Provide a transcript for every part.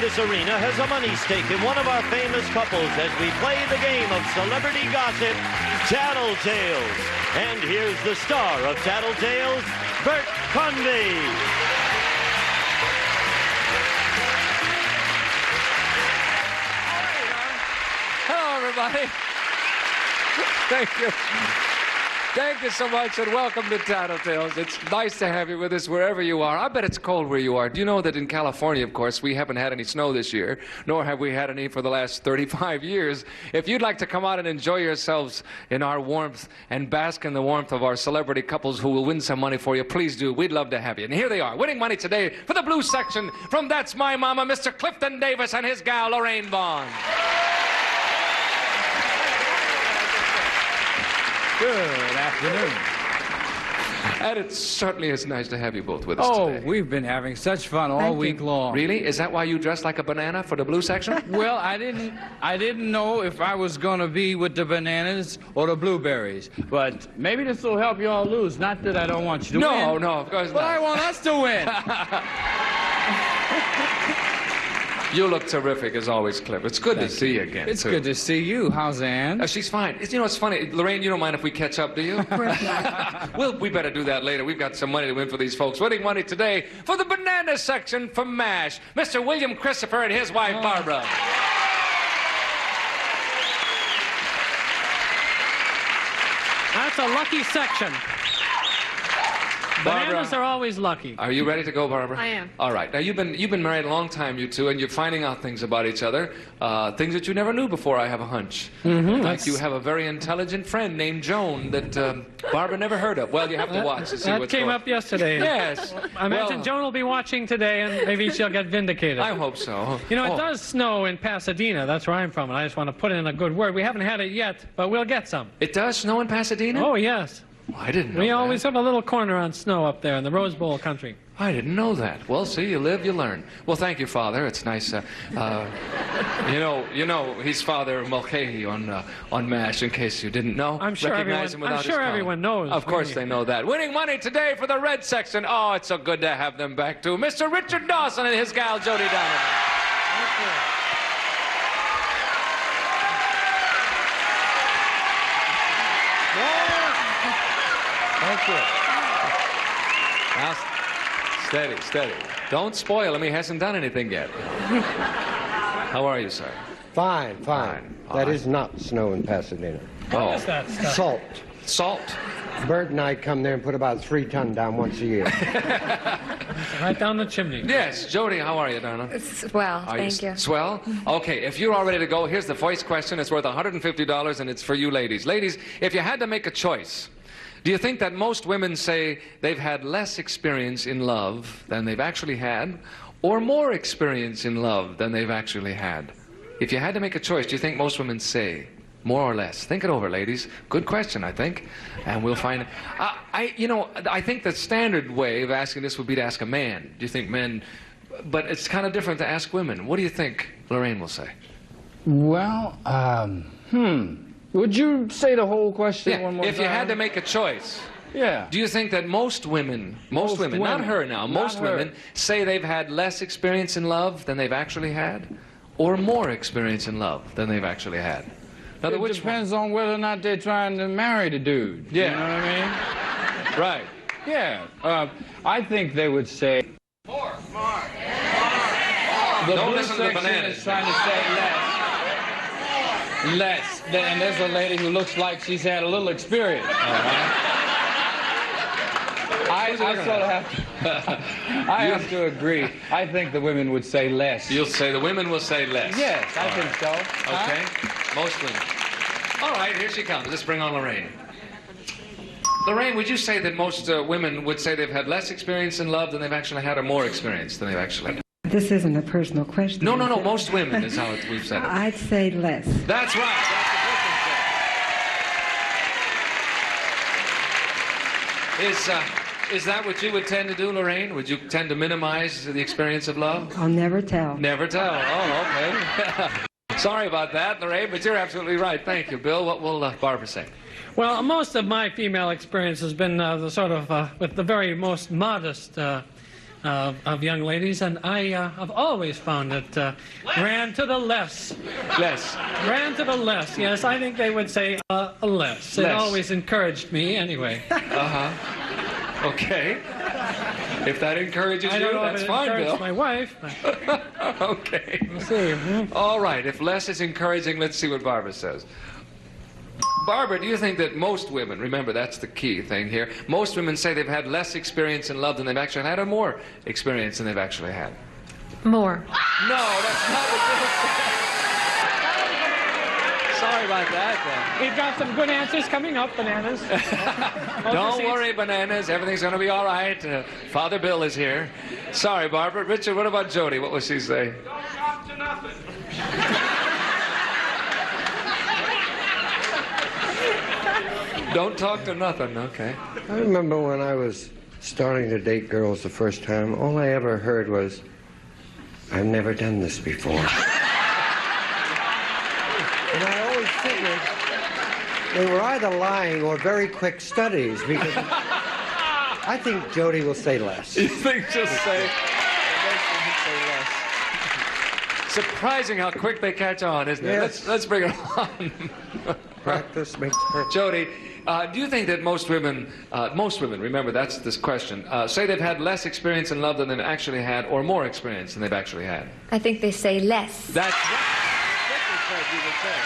This arena has a money stake in one of our famous couples as we play the game of celebrity gossip, Tattletales. And here's the star of Tattletales, Bert Convy. Hello, everybody. Thank you. Thank you so much, and welcome to Tattletales. It's nice to have you with us wherever you are. I bet it's cold where you are. Do you know that in California, of course, we haven't had any snow this year, nor have we had any for the last 35 years. If you'd like to come out and enjoy yourselves in our warmth and bask in the warmth of our celebrity couples who will win some money for you, please do. We'd love to have you. And here they are, winning money today for the blue section from That's My Mama, Mr. Clifton Davis and his gal, Lorraine Vaughn. Good afternoon. And it certainly is nice to have you both with us today. Oh, we've been having such fun all week long. Really? Is that why you dressed like a banana for the blue section? Well, I didn't know if I was going to be with the bananas or the blueberries. But maybe this will help you all lose. Not that I don't want you to win. No, of course not. But I want us to win. You look terrific, as always, Cliff. It's good to see you again, It's too. good to see you. How's Ann? She's fine. You know, it's funny. Lorraine, you don't mind if we catch up, do you? We better do that later. We've got some money to win for these folks. Winning money today for the banana section from MASH, Mr. William Christopher and his wife, Barbara. That's a lucky section. Bananas are always lucky. Are you ready to go, Barbara? I am. All right. Now, you've been married a long time, you two, and you're finding out things about each other, things that you never knew before, I have a hunch. Like you have a very intelligent friend named Joan that Barbara never heard of. Well, you have to watch to see that what's came going up yesterday. Yes. I imagine Joan will be watching today, and maybe she'll get vindicated. I hope so. You know, it does snow in Pasadena. That's where I'm from, and I just want to put in a good word. We haven't had it yet, but we'll get some. It does snow in Pasadena? Oh, yes. Well, I didn't know We that. always have a little corner on snow up there in the Rose Bowl country. I didn't know that. Well, see, you live, you learn. Well, thank you, Father. It's nice. You know, he's Father Mulcahy on MASH, in case you didn't know. I'm sure everyone knows. Of course they know that. Winning money today for the red section. Oh, it's so good to have them back, too. Mr. Richard Dawson and his gal, Jody Donovan. Thank you. Thank you. Now, steady. Don't spoil him. He hasn't done anything yet. How are you, sir? Fine. That is not snow in Pasadena. What is that stuff? Salt. Salt? Bert and I come there and put about 3 tons down once a year. Right down the chimney. Yes. Jody, how are you, darling? Swell, thank you. Swell? Okay, if you're all ready to go, here's the voice question. It's worth $150, and it's for you ladies. Ladies, if you had to make a choice, do you think that most women say they've had less experience in love than they've actually had, or more experience in love than they've actually had? If you had to make a choice, do you think most women say more or less? Think it over, ladies. Good question, I think, and we'll find. I think the standard way of asking this would be to ask a man. Do you think men? But it's kind of different to ask women. What do you think Lorraine will say? Well, Would you say the whole question one more time? If you had to make a choice. Yeah. Do you think that most women, not her now, most women say they've had less experience in love than they've actually had, or more experience in love than they've actually had? Now, it depends on whether or not they're trying to marry the dude. Yeah. You know what I mean? Right. Yeah. I think they would say more. The Don't blue listen to the section bananas. is trying to say less. And there's a lady who looks like she's had a little experience. I sort of have to, I have to agree. I think the women would say less. You'll say the women will say less. Yes, I think so. Okay. Most women. All right, here she comes. Let's bring on Lorraine. Lorraine, would you say that most women would say they've had less experience in love than they've actually had, or more experience than they've actually had? This isn't a personal question. No. Most women is how we've said it. I'd say less. That's right. That's what is that what you would tend to do, Lorraine? Would you tend to minimize the experience of love? I'll never tell. Never tell. Oh, okay. Sorry about that, Lorraine, but you're absolutely right. Thank you, Bill. What will Barbara say? Well, most of my female experience has been with the very most modest of young ladies, and I've always found that ran to the less. Less. Ran to the less, yes. I think they would say less. It always encouraged me anyway. Uh-huh. Okay. If that encourages I don't you, know that's if it fine, encouraged Bill. my wife. Okay. We'll see. All right. If less is encouraging, let's see what Barbara says. Barbara, do you think that most women, remember that's the key thing here, most women say they've had less experience in love than they've actually had, or more experience than they've actually had? More. No, that's not what Bill said. Sorry about that. We've got some good answers coming up, Bananas. Don't worry, Bananas. Everything's going to be all right. Father Bill is here. Sorry, Barbara. Richard, what about Jody? What will she say? Don't talk to nothing. Don't talk to nothing. Okay. I remember when I was starting to date girls the first time, all I ever heard was, "I've never done this before." And I always figured they were either lying or very quick studies, because I think Jody will say less. You think she'll say? Surprising how quick they catch on, isn't it? Yes. Let's bring it on. Practice makes perfect. Jody, do you think that most women, remember that's this question, say they've had less experience in love than they've actually had, or more experience than they've actually had? I think they say less. That's what you would say.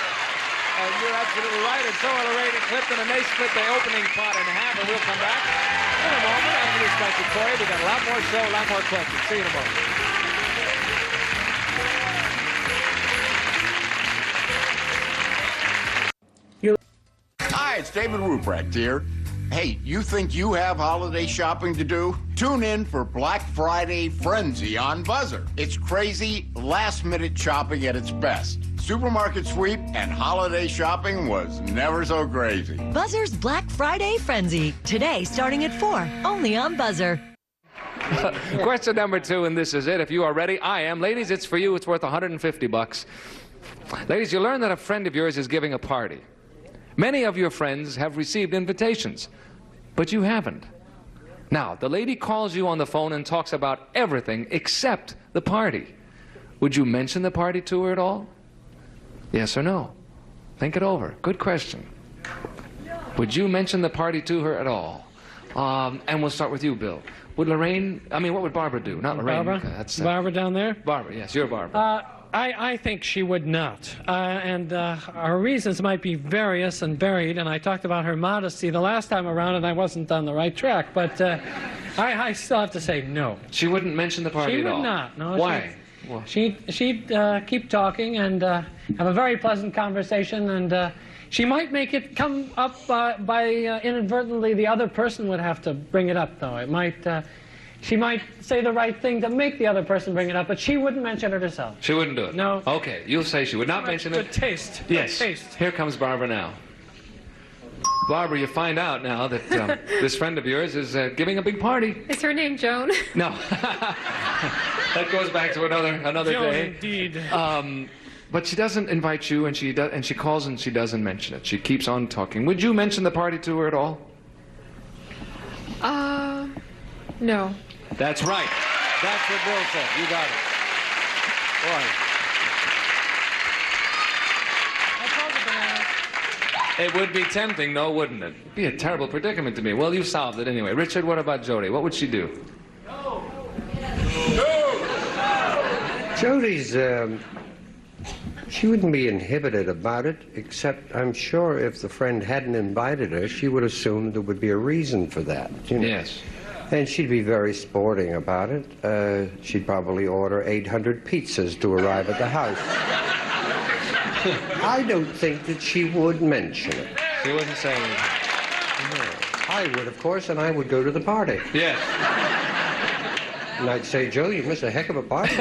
You're absolutely right, and so are Lorraine and Clifton, and they split the opening pot in half, and we'll come back in a moment after this message for you. We've got a lot more show, a lot more questions. See you in a moment. Hi, it's David Ruprecht here. Hey, you think you have holiday shopping to do? Tune in for Black Friday Frenzy on Buzzer. It's crazy, last-minute shopping at its best. Supermarket sweep and holiday shopping was never so crazy. Buzzer's Black Friday Frenzy. Today, starting at 4, only on Buzzer. Question number 2, and this is it. If you are ready, I am. Ladies, it's for you. It's worth $150. Ladies, you learn that a friend of yours is giving a party. Many of your friends have received invitations, but you haven't. Now, the lady calls you on the phone and talks about everything except the party. Would you mention the party to her at all? Yes or no? Think it over. Good question. Would you mention the party to her at all? And we'll start with you, Bill. Would Lorraine, what would Barbara do? Not Lorraine. Barbara? That's, Barbara down there? Barbara, yes, you're Barbara. I think she would not. Her reasons might be various and varied, and I talked about her modesty the last time around, and I wasn't on the right track, but I still have to say no. She wouldn't mention the party at all? She would not, no. Why? She'd keep talking and have a very pleasant conversation, and she might make it come up by inadvertently. The other person would have to bring it up, though. It might... She might say the right thing to make the other person bring it up, but she wouldn't mention it herself. She wouldn't do it? No. Okay, you'll say she would not mention it. Good taste. Yes. Good taste. Here comes Barbara now. Barbara, you find out now that this friend of yours is giving a big party. Is her name Joan? No. That goes back to another Joan, day. indeed. But she doesn't invite you, and she calls and she doesn't mention it. She keeps on talking. Would you mention the party to her at all? No. That's right. That's what Bill said. You got it. Boy. It would be tempting, though, wouldn't it? It'd be a terrible predicament to me. Well, you solved it anyway. Richard, what about Jody? What would she do? No! Jody's, she wouldn't be inhibited about it, except I'm sure if the friend hadn't invited her, she would assume there would be a reason for that. You know? Yes. And she'd be very sporting about it. She'd probably order 800 pizzas to arrive at the house. I don't think that she would mention it. She wouldn't say anything. No. I would, of course, and I would go to the party. Yes. And I'd say, Joe, you missed a heck of a party.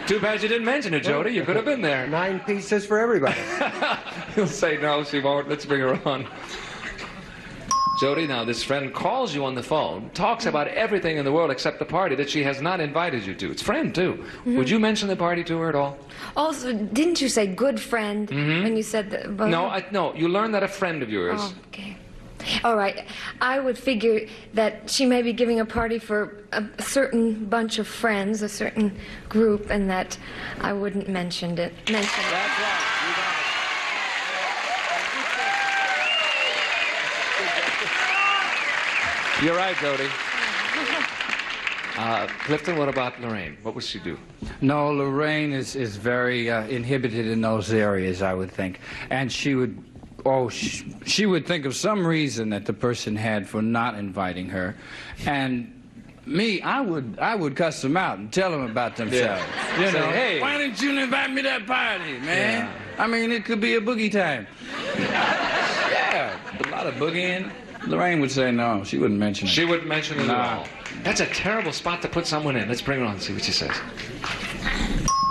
Too bad you didn't mention it, Jody. You could have been there. 9 pizzas for everybody. He'll say no, she won't. Let's bring her on. Jody, now this friend calls you on the phone, talks about everything in the world except the party that she has not invited you to. It's friend, too. Mm-hmm. Would you mention the party to her at all? Also, didn't you say good friend when you said that? No, no. You learned that a friend of yours. Oh, okay. All right. I would figure that she may be giving a party for a certain bunch of friends, a certain group, and that I wouldn't mention it. That's right. You got it. You're right, Jody. Clifton, what about Lorraine? What would she do? No, Lorraine is very inhibited in those areas, I would think. And she would, she would think of some reason that the person had for not inviting her. And me, I would cuss them out and tell them about themselves. Yeah. You know, Say, hey, why didn't you invite me to that party, man? Yeah. I mean, it could be a boogie time. Yeah, a lot of boogieing. Lorraine would say no. She wouldn't mention it. She wouldn't mention it at all. That's a terrible spot to put someone in. Let's bring her on and see what she says.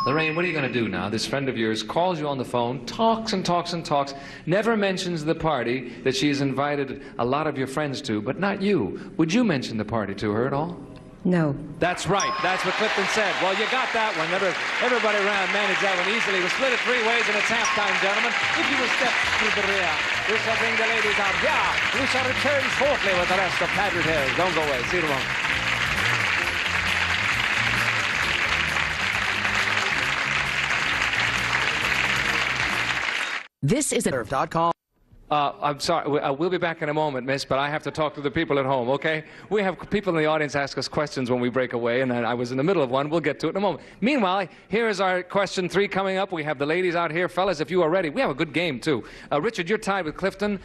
Lorraine, what are you going to do now? This friend of yours calls you on the phone, talks and talks and talks, never mentions the party that she's invited a lot of your friends to, but not you. Would you mention the party to her at all? No. That's right. That's what Clifton said. Well, you got that one. Everybody around managed that one easily. We split it 3 ways, and it's halftime, gentlemen. If you will step to the rear, we shall bring the ladies out. Yeah, we shall return shortly with the rest of Tattletales. Don't go away. See you tomorrow. This is Nerve.com. I'm sorry, we'll be back in a moment, miss, but I have to talk to the people at home, okay? We have people in the audience ask us questions when we break away, and I was in the middle of one. We'll get to it in a moment. Meanwhile, here is our question 3 coming up. We have the ladies out here. Fellas, if you are ready, we have a good game, too. Richard, you're tied with Clifton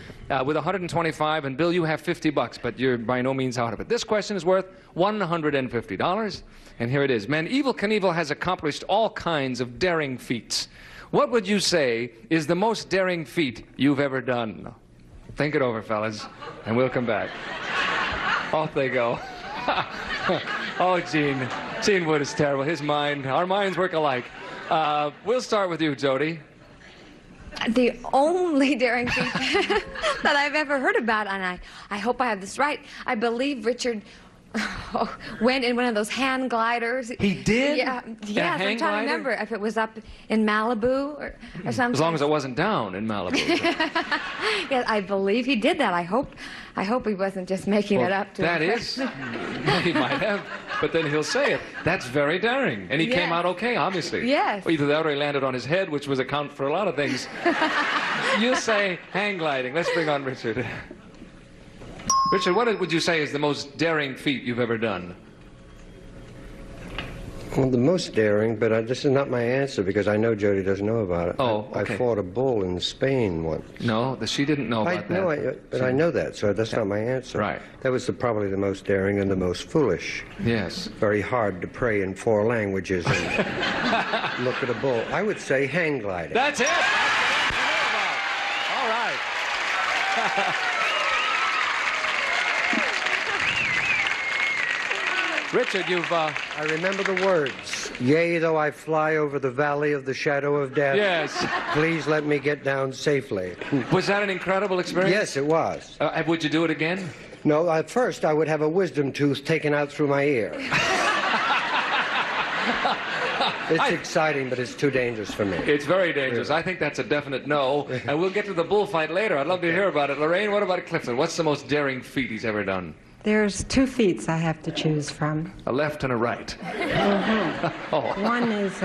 with 125, and Bill, you have $50, but you're by no means out of it. This question is worth $150, and here it is. Man, Evel Knievel has accomplished all kinds of daring feats. What would you say is the most daring feat you've ever done? Think it over, fellas, and we'll come back. Off they go. Oh, Gene Wood is terrible. His mind, our minds work alike. We'll start with you, Jody. The only daring feat that I've ever heard about, and I hope I have this right, I believe Richard went in one of those hand gliders. He did? Yeah, yes, I'm trying to remember if it was up in Malibu or something. As long as it wasn't down in Malibu. Yeah, I believe he did that. I hope he wasn't just making it up to that is. He might have, but then he'll say it. That's very daring. And he came out okay, obviously. Yes. Either that or he landed on his head, which was account for a lot of things. You say hang gliding. Let's bring on Richard. Richard, what would you say is the most daring feat you've ever done? Well, the most daring, but this is not my answer because I know Jody doesn't know about it. Oh, okay. I fought a bull in Spain once. No, she didn't know about that. No, but I know that, so that's not my answer. Right. That was probably the most daring and the most foolish. Yes. Very hard to pray in 4 languages and look at a bull. I would say hang gliding. That's it. That's what I know about. All right. Richard, I remember the words. Yea, though I fly over the valley of the shadow of death. Yes. Please let me get down safely. Was that an incredible experience? Yes, it was. Would you do it again? No, at first I would have a wisdom tooth taken out through my ear. It's exciting, but it's too dangerous for me. It's very dangerous. I think that's a definite no. And we'll get to the bullfight later. I'd love to hear about it. Lorraine, what about Clifton? What's the most daring feat he's ever done? There's 2 feats I have to choose from. A left and a right. Mm-hmm. One is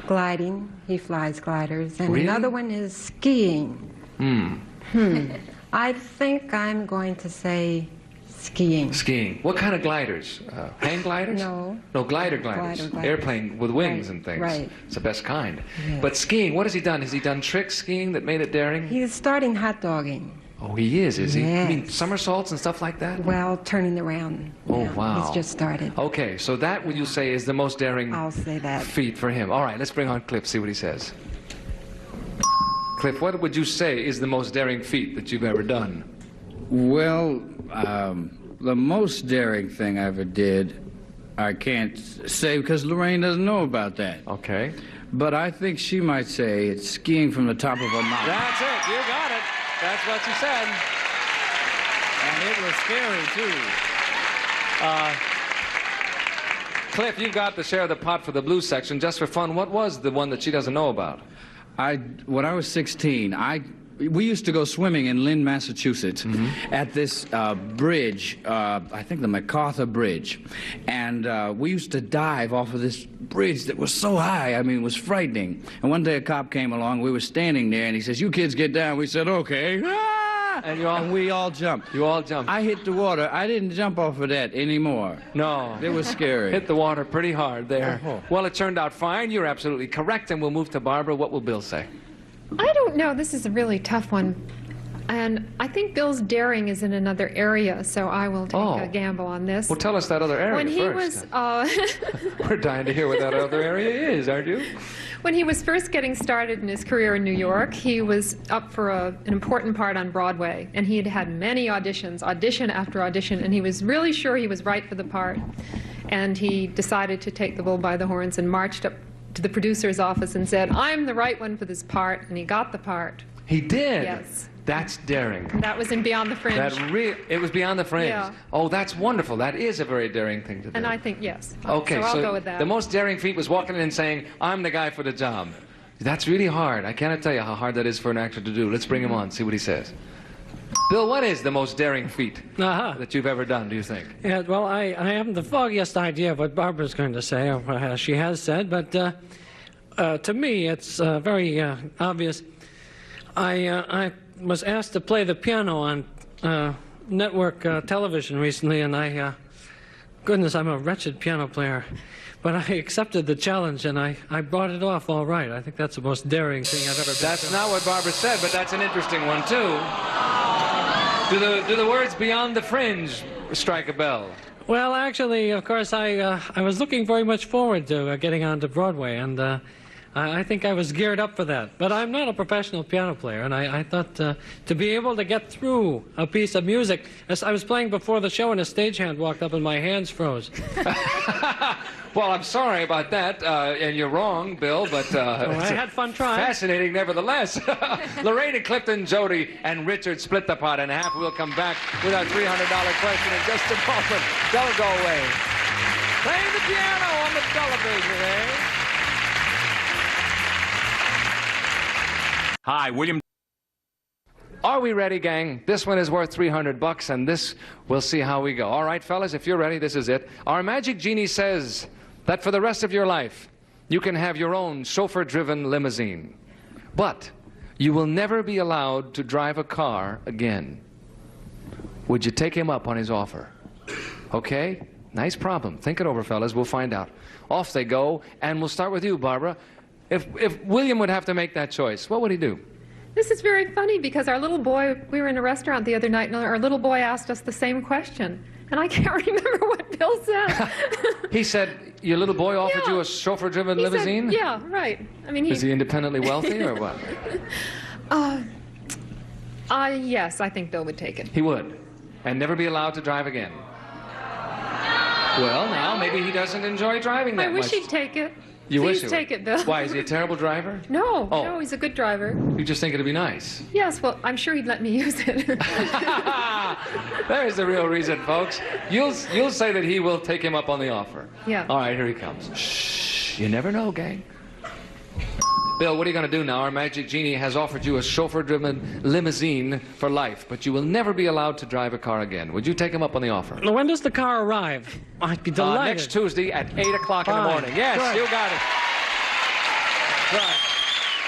gliding. He flies gliders. And really? Another one is skiing. I think I'm going to say skiing. Skiing. What kind of gliders? Hang gliders? No. No, gliders. Airplane with wings and things. Right. It's the best kind. Yes. But skiing, what has he done? Has he done trick skiing that made it daring? He's starting hot dogging. Oh, he is he? Yes. You mean somersaults and stuff like that? Well, turning around. Oh, wow. He's just started. Okay, so that would you say is the most daring I'll say that. feat for him. All right, let's bring on Cliff, see what he says. Cliff, what would you say is the most daring feat that you've ever done? Well, the most daring thing I ever did, I can't say because Lorraine doesn't know about that. Okay. But I think she might say it's skiing from the top of a mountain. That's it. You got it. That's what she said. And it was scary, too. Cliff, you've got to share the pot for the blues section. Just for fun, what was the one that she doesn't know about? When I was 16, I we used to go swimming in Lynn, Massachusetts, at this bridge, I think the MacArthur Bridge, and we used to dive off of this bridge that was so high, I mean, it was frightening. And one day a cop came along, we were standing there, and he says, "You kids get down." We said, "Okay." And we all jumped. You all jumped. I hit the water. I didn't jump off of that anymore. No. It was scary. Hit the water pretty hard there. Well, it turned out fine. You're absolutely correct, and we'll move to Barbara. What will Bill say? I don't know. This is a really tough one. And I think Bill's daring is in another area, so I will take a gamble on this. Well, tell us that other area when he first. Was, We're dying to hear what that other area is, aren't you? When he was first getting started in his career in New York, he was up for an important part on Broadway, and he had had many auditions, audition after audition, and he was really sure he was right for the part. And he decided to take the bull by the horns and marched up to the producer's office and said, "I'm the right one for this part," and he got the part. He did? Yes. That's daring. That was in Beyond the Fringe. It was Beyond the Fringe. Yeah. Oh, that's wonderful. That is a very daring thing to do. And I think, yes. Okay, so I'll go with that. The most daring feat was walking in and saying, "I'm the guy for the job." That's really hard. I cannot tell you how hard that is for an actor to do. Let's bring him on, see what he says. Bill, what is the most daring feat that you've ever done, do you think? Yeah, well, I haven't the foggiest idea of what Barbara's going to say, or what she has said, but to me, it's very obvious. I was asked to play the piano on network television recently, and goodness, I'm a wretched piano player. But I accepted the challenge, and I brought it off all right. I think that's the most daring thing I've ever done. That's not what Barbara said, but that's an interesting one, too. Do the words "Beyond the Fringe" strike a bell? Well, actually, of course, I was looking very much forward to getting onto Broadway, and I think I was geared up for that. But I'm not a professional piano player, and I thought to be able to get through a piece of music, as I was playing before the show, and a stagehand walked up and my hands froze. Well, I'm sorry about that, and you're wrong, Bill, but I had fun trying. Fascinating nevertheless. Lorraine and Clifton, Jody, and Richard split the pot in half. We'll come back with our $300 question in just a moment. Don't go away. Playing the piano on the television, eh? Hi, William. Are we ready, gang? This one is worth $300, and this, we'll see how we go. All right, fellas, if you're ready, this is it. Our magic genie says that for the rest of your life, you can have your own chauffeur-driven limousine. But you will never be allowed to drive a car again. Would you take him up on his offer? Okay? Nice problem. Think it over, fellas. We'll find out. Off they go, and we'll start with you, Barbara. If William would have to make that choice, what would he do? This is very funny because our little boy, we were in a restaurant the other night, and our little boy asked us the same question. And I can't remember what Bill said. He said, your little boy offered you a chauffeur-driven limousine? Said, yeah, right. I mean, is he independently wealthy or what? Yes, I think Bill would take it. He would? And never be allowed to drive again? Well, now, maybe he doesn't enjoy driving that much. I wish he'd take it. You wish Please take it, Bill. Why, is he a terrible driver? No, no, he's a good driver. You just think it'd be nice? Yes, well, I'm sure he'd let me use it. There's the real reason, folks. You'll say that he will take him up on the offer. Yeah. All right, here he comes. Shh, you never know, gang. Bill, what are you going to do now? Our magic genie has offered you a chauffeur-driven limousine for life, but you will never be allowed to drive a car again. Would you take him up on the offer? When does the car arrive? I'd be delighted. Next Tuesday at 8 o'clock in the morning. Yes, good. You got it. Right.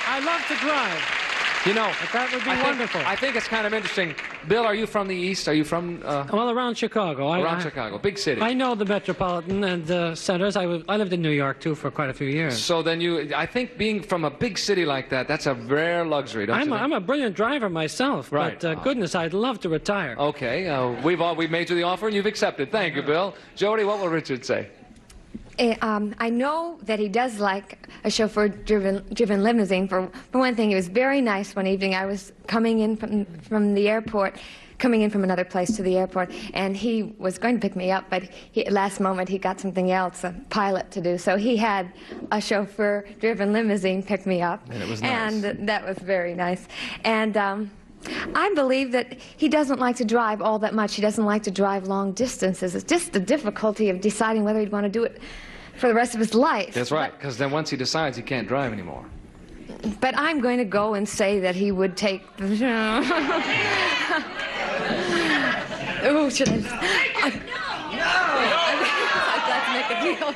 I love to drive. You know, that would be wonderful. I think it's kind of interesting. Bill, are you from the East? Are you from... well, around Chicago. Chicago, big city. I know the metropolitan and centers. I lived in New York, too, for quite a few years. So then I think being from a big city like that, that's a rare luxury, don't you think? I'm a brilliant driver myself, right. But goodness, I'd love to retire. Okay, we've made you the offer and you've accepted. Thank you, Bill. Jody, what will Richard say? I know that he does like a chauffeur-driven limousine. For one thing, it was very nice one evening. I was coming in from the airport, coming in from another place to the airport, and he was going to pick me up, but last moment he got something else, a pilot to do, so he had a chauffeur-driven limousine pick me up. And it was nice. And that was very nice. And I believe that he doesn't like to drive all that much. He doesn't like to drive long distances. It's just the difficulty of deciding whether he'd want to do it for the rest of his life. That's right, because then once he decides, he can't drive anymore. But I'm going to go and say that he would take the... Oh, should I... I'd like to make a deal.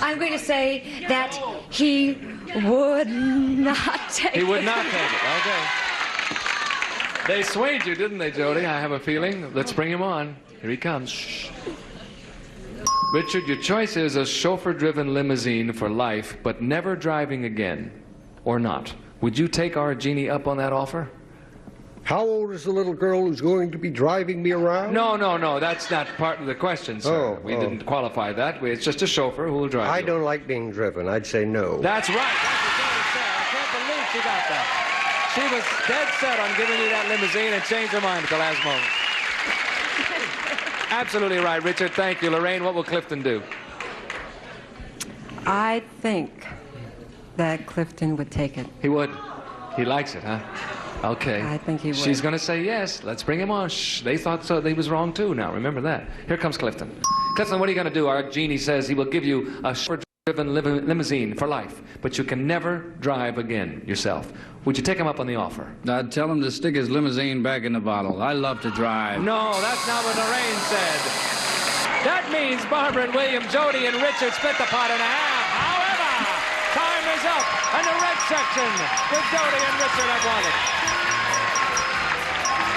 I'm going to say that he would not take it. He would not take it. Okay. They swayed you, didn't they, Jody? I have a feeling. Let's bring him on. Here he comes. Shh. Richard, your choice is a chauffeur-driven limousine for life, but never driving again, or not. Would you take our Jeannie up on that offer? How old is the little girl who's going to be driving me around? No, that's not part of the question, sir. We didn't qualify that. It's just a chauffeur who will drive you. I don't like being driven. I'd say no. That's right. I can't believe she got that. She was dead set on giving you that limousine and changed her mind at the last moment. Absolutely right, Richard. Thank you. Lorraine, what will Clifton do? I think that Clifton would take it. He would. He likes it, huh? Okay. I think he would. She's going to say yes. Let's bring him on. Shh. They thought so. They was wrong, too. Now, remember that. Here comes Clifton. Clifton, what are you going to do? Our Genie says he will give you a chauffeur-driven limousine for life, but you can never drive again yourself. Would you take him up on the offer? I'd tell him to stick his limousine back in the bottle. I love to drive. No, that's not what Lorraine said. That means Barbara and William, Jody and Richard split the pot in half. However, time is up, and the red section with Jody and Richard have won it.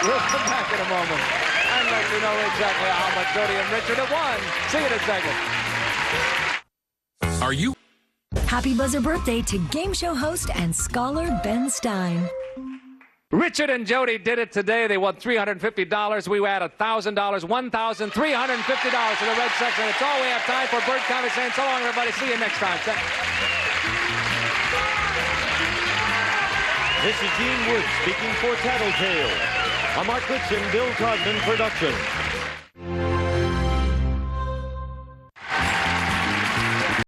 We'll come back in a moment and let you know exactly how much Jody and Richard have won. See you in a second. Are you? Happy buzzer birthday to game show host and scholar Ben Stein. Richard and Jody did it today. They won $350. We had $1,000, $1,350 in the red section. It's all we have time for. Bert Convey saying so long, everybody. See you next time. This is Dean Wood speaking for Tattletales, a Mark Goodson, Bill Codman production.